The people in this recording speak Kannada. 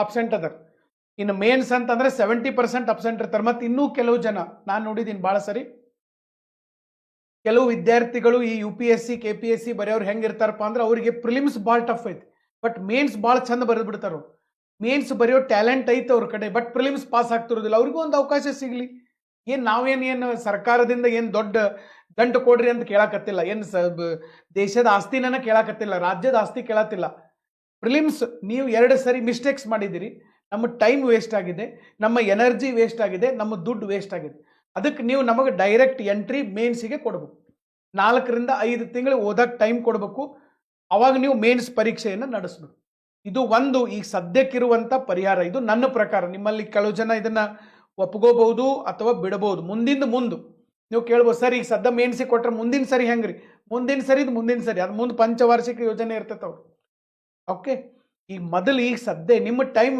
ಅಬ್ಸೆಂಟ್ ಅದರ. ಇನ್ನು ಮೇನ್ಸ್ ಅಂತಂದ್ರೆ 70% ಅಬ್ಸೆಂಟ್ ಇರ್ತಾರೆ. ಮತ್ತು ಇನ್ನೂ ಕೆಲವು ಜನ ನಾನು ನೋಡಿದ್ದೀನಿ ಭಾಳ ಸರಿ, ಕೆಲವು ವಿದ್ಯಾರ್ಥಿಗಳು ಈ UPSC KPSC ಬರೆಯೋರು ಹೆಂಗಿರ್ತಾರಪ್ಪ ಅಂದ್ರೆ ಅವರಿಗೆ ಪ್ರಿಲಿಮ್ಸ್ ಭಾಳ ಟಫ್ ಐತಿ, ಬಟ್ ಮೇನ್ಸ್ ಭಾಳ ಚಂದ ಬರೆದು ಬಿಡ್ತಾರ. ಮೇನ್ಸ್ ಬರೆಯೋ ಟ್ಯಾಲೆಂಟ್ ಐತೆ ಅವ್ರ ಕಡೆ, ಬಟ್ ಪ್ರಿಲಿಮ್ಸ್ ಪಾಸ್ ಆಗ್ತಿರೋದಿಲ್ಲ. ಅವ್ರಿಗೂ ಒಂದು ಅವಕಾಶ ಸಿಗಲಿ. ನಾವೇನು ಸರ್ಕಾರದಿಂದ ಏನು ದೊಡ್ಡ ಗಂಟು ಕೊಡ್ರಿ ಅಂತ ಕೇಳಾಕತ್ತಿಲ್ಲ, ದೇಶದ ಆಸ್ತಿನ ಕೇಳಾಕತ್ತಿಲ್ಲ, ರಾಜ್ಯದ ಆಸ್ತಿ ಕೇಳತ್ತಿಲ್ಲ. ಪ್ರಿಲಿಮ್ಸ್ ನೀವು 2 ಸರಿ ಮಿಸ್ಟೇಕ್ಸ್ ಮಾಡಿದ್ದೀರಿ, ನಮ್ಮ ಟೈಮ್ ವೇಸ್ಟ್ ಆಗಿದೆ, ನಮ್ಮ ಎನರ್ಜಿ ವೇಸ್ಟ್ ಆಗಿದೆ, ನಮ್ಮ ದುಡ್ಡು ವೇಸ್ಟ್ ಆಗಿದೆ. ಅದಕ್ಕೆ ನೀವು ನಮಗೆ ಡೈರೆಕ್ಟ್ ಎಂಟ್ರಿ ಮೇನ್ಸಿಗೆ ಕೊಡಬೇಕು. 4 ರಿಂದ 5 ತಿಂಗಳು ಓದಕ್ಕೆ ಟೈಮ್ ಕೊಡಬೇಕು. ಅವಾಗ ನೀವು ಮೇನ್ಸ್ ಪರೀಕ್ಷೆಯನ್ನು ನಡೆಸಬೇಕು. ಇದು ಒಂದು ಈಗ ಸದ್ಯಕ್ಕಿರುವಂಥ ಪರಿಹಾರ. ಇದು ನನ್ನ ಪ್ರಕಾರ. ನಿಮ್ಮಲ್ಲಿ ಕೆಲವು ಜನ ಇದನ್ನ ಒಪ್ಕೋಬಹುದು ಅಥವಾ ಬಿಡಬಹುದು. ಮುಂದೆ ನೀವು ಕೇಳ್ಬೋದು, ಸರ್ ಈಗ ಸದ್ಯ ಮೇನ್ಸಿಗೆ ಕೊಟ್ಟರೆ ಮುಂದಿನ ಸರಿ ಹೆಂಗ್ರಿ? ಮುಂದಿನ ಸರಿ ಅದು ಮುಂದೆ ಪಂಚವಾರ್ಷಿಕ ಯೋಜನೆ ಇರ್ತೈತೆ ಅವ್ರು. ಓಕೆ, ಈಗ ಮೊದಲು ಈಗ ಸದ್ಯ ನಿಮ್ಮ ಟೈಮ್